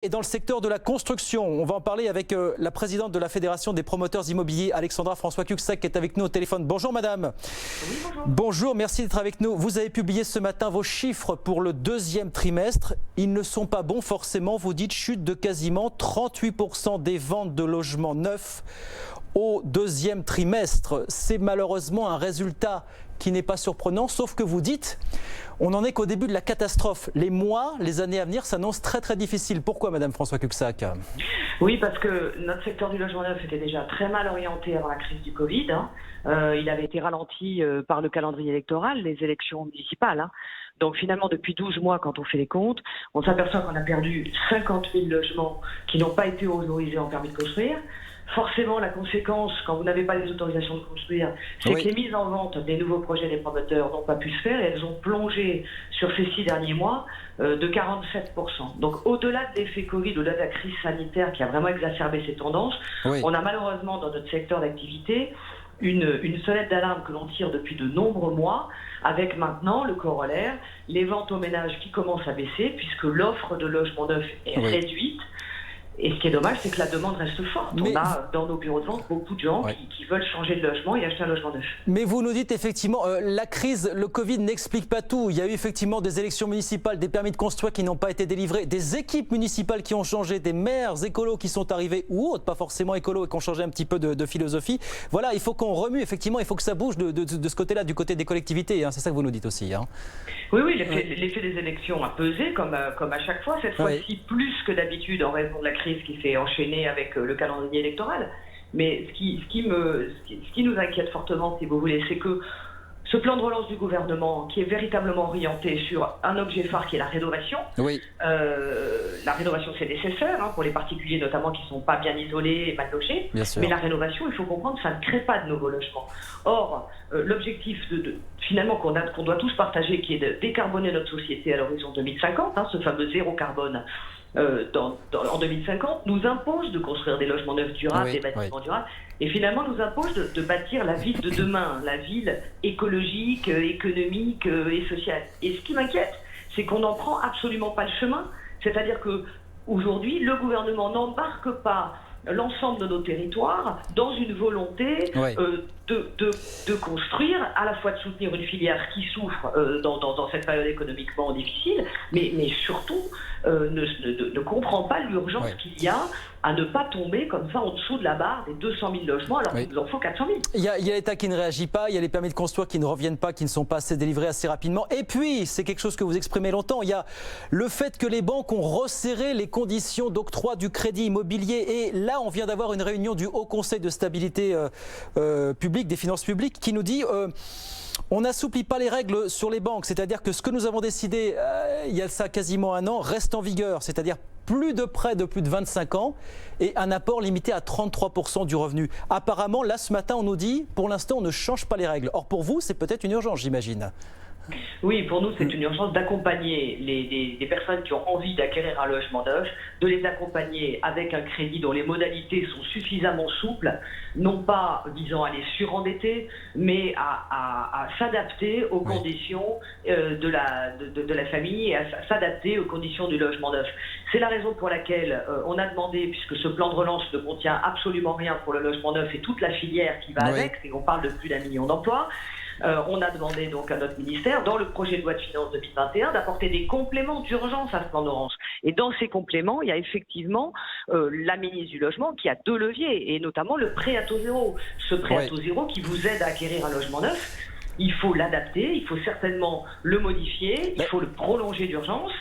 Et dans le secteur de la construction, on va en parler avec la présidente de la Fédération des promoteurs immobiliers, Alexandra François-Cuxac, qui est avec nous au téléphone. Bonjour madame. Oui, bonjour. Bonjour, merci d'être avec nous. Vous avez publié ce matin vos chiffres pour le deuxième trimestre. Ils ne sont pas bons forcément, vous dites chute de quasiment 38% des ventes de logements neufs au deuxième trimestre. C'est malheureusement un résultat qui n'est pas surprenant, sauf que vous dites, on n'en est qu'au début de la catastrophe. Les mois, les années à venir s'annoncent très très difficiles. Pourquoi, madame François-Cuxac? Oui, parce que notre secteur du logement neuf était déjà très mal orienté avant la crise du Covid. Il avait été ralenti par le calendrier électoral, les élections municipales. Donc finalement, depuis 12 mois, quand on fait les comptes, on s'aperçoit qu'on a perdu 50 000 logements qui n'ont pas été autorisés en permis de construire. Forcément, la conséquence, quand vous n'avez pas les autorisations de construire, c'est que les mises en vente des nouveaux projets des promoteurs n'ont pas pu se faire et elles ont plongé sur ces 6 derniers mois de 47%. Donc au-delà de l'effet Covid, au-delà de la crise sanitaire qui a vraiment exacerbé ces tendances, on a malheureusement dans notre secteur d'activité une sonnette d'alarme que l'on tire depuis de nombreux mois, avec maintenant le corollaire, les ventes aux ménages qui commencent à baisser puisque l'offre de logements neufs est réduite. Et ce qui est dommage, c'est que la demande reste forte. On a dans nos bureaux de vente beaucoup de gens qui veulent changer de logement et acheter un logement neuf. Mais vous nous dites effectivement, la crise, le Covid n'explique pas tout. Il y a eu effectivement des élections municipales, des permis de construire qui n'ont pas été délivrés, des équipes municipales qui ont changé, des maires écolos qui sont arrivés ou autres, pas forcément écolos, et qui ont changé un petit peu de philosophie. Voilà, il faut qu'on remue, effectivement, il faut que ça bouge de ce côté-là, du côté des collectivités. C'est ça que vous nous dites aussi. Oui, l'effet des élections a pesé, comme à chaque fois. Cette fois-ci, plus que d'habitude, en raison de la crise qui s'est enchaînée avec le calendrier électoral. Mais ce qui nous inquiète fortement, si vous voulez, c'est que ce plan de relance du gouvernement, qui est véritablement orienté sur un objet phare qui est la rénovation. La rénovation, c'est nécessaire pour les particuliers, notamment qui ne sont pas bien isolés et mal logés. Mais la rénovation, il faut comprendre que ça ne crée pas de nouveaux logements. Or, l'objectif finalement qu'on doit tous partager, qui est de décarboner notre société à l'horizon 2050, ce fameux zéro carbone, en 2050, nous impose de construire des logements neufs durables, des bâtiments durables, et finalement nous impose de bâtir la ville de demain, la ville écologique, économique et sociale. Et ce qui m'inquiète, c'est qu'on n'en prend absolument pas le chemin. C'est-à-dire que aujourd'hui, le gouvernement n'embarque pas l'ensemble de nos territoires dans une volonté de construire, à la fois de soutenir une filière qui souffre dans cette période économiquement difficile, mais surtout ne comprend pas l'urgence qu'il y a à ne pas tomber comme ça en dessous de la barre des 200 000 logements, alors qu'il nous en faut 400 000. Il y a l'État qui ne réagit pas, il y a les permis de construire qui ne reviennent pas, qui ne sont pas assez délivrés assez rapidement. Et puis, c'est quelque chose que vous exprimez longtemps, il y a le fait que les banques ont resserré les conditions d'octroi du crédit immobilier. Et là, on vient d'avoir une réunion du Haut Conseil de stabilité publique, des finances publiques, qui nous dit on n'assouplit pas les règles sur les banques. C'est-à-dire que ce que nous avons décidé il y a ça quasiment un an reste en vigueur. C'est-à-dire plus de prêts de plus de 25 ans et un apport limité à 33% du revenu. Apparemment, là, ce matin, on nous dit, pour l'instant, on ne change pas les règles. Or, pour vous, c'est peut-être une urgence, j'imagine. Oui, pour nous, c'est une urgence d'accompagner les personnes qui ont envie d'acquérir un logement neuf, de les accompagner avec un crédit dont les modalités sont suffisamment souples, non pas visant à les surendetter, mais à s'adapter aux conditions de la famille et à s'adapter aux conditions du logement neuf. C'est la raison pour laquelle on a demandé, puisque ce plan de relance ne contient absolument rien pour le logement neuf et toute la filière qui va avec, et on parle de plus d'1 million d'emplois, on a demandé donc à notre ministère, dans le projet de loi de finances 2021, d'apporter des compléments d'urgence à ce plan de relance. Et dans ces compléments, il y a effectivement la ministre du Logement qui a 2 leviers, et notamment le prêt à taux zéro. Ce prêt à taux zéro qui vous aide à acquérir un logement neuf, il faut l'adapter, il faut certainement le modifier, il faut le prolonger d'urgence,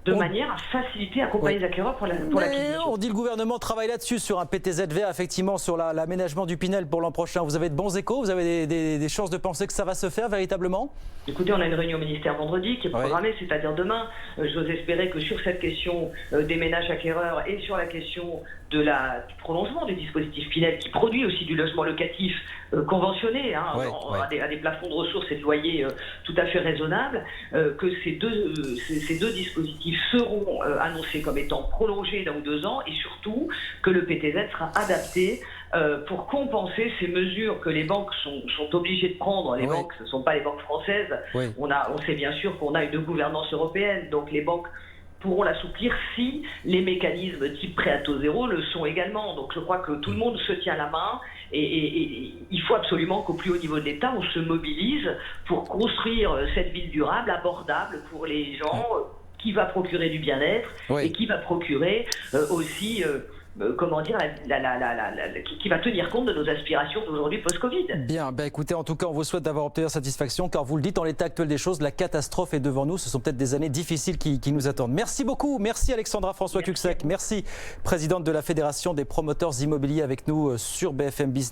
de manière à faciliter, accompagner les acquéreurs pour l'acquisition. On dit le gouvernement travaille là-dessus, sur un PTZ vert, effectivement, sur l'aménagement du Pinel pour l'an prochain. Vous avez de bons échos? Vous avez des chances de penser que ça va se faire véritablement? Écoutez, on a une réunion au ministère vendredi qui est programmée, c'est-à-dire demain. J'ose espérer que sur cette question des ménages acquéreurs et sur la question du prolongement du dispositif Pinel, qui produit aussi du logement locatif conventionné, à des plafonds de ressources et de loyers tout à fait raisonnables, que ces deux dispositifs seront annoncés comme étant prolongés d'1 ou 2 ans, et surtout que le PTZ sera adapté pour compenser ces mesures que les banques sont obligées de prendre. Les banques, ce ne sont pas les banques françaises. On sait bien sûr qu'on a une gouvernance européenne, donc les banques pourront l'assouplir si les mécanismes type prêt à taux zéro le sont également. Donc je crois que tout le monde se tient la main et il faut absolument qu'au plus haut niveau de l'État, on se mobilise pour construire cette ville durable, abordable pour les gens, qui va procurer du bien-être et qui va procurer aussi... comment dire, qui va tenir compte de nos aspirations d'aujourd'hui post-Covid. Bien, écoutez, en tout cas, on vous souhaite d'avoir obtenu satisfaction, car vous le dites, en l'état actuel des choses, la catastrophe est devant nous. Ce sont peut-être des années difficiles qui nous attendent. Merci beaucoup. Merci Alexandra François-Cuxec. Merci, présidente de la Fédération des promoteurs immobiliers, avec nous sur BFM Business.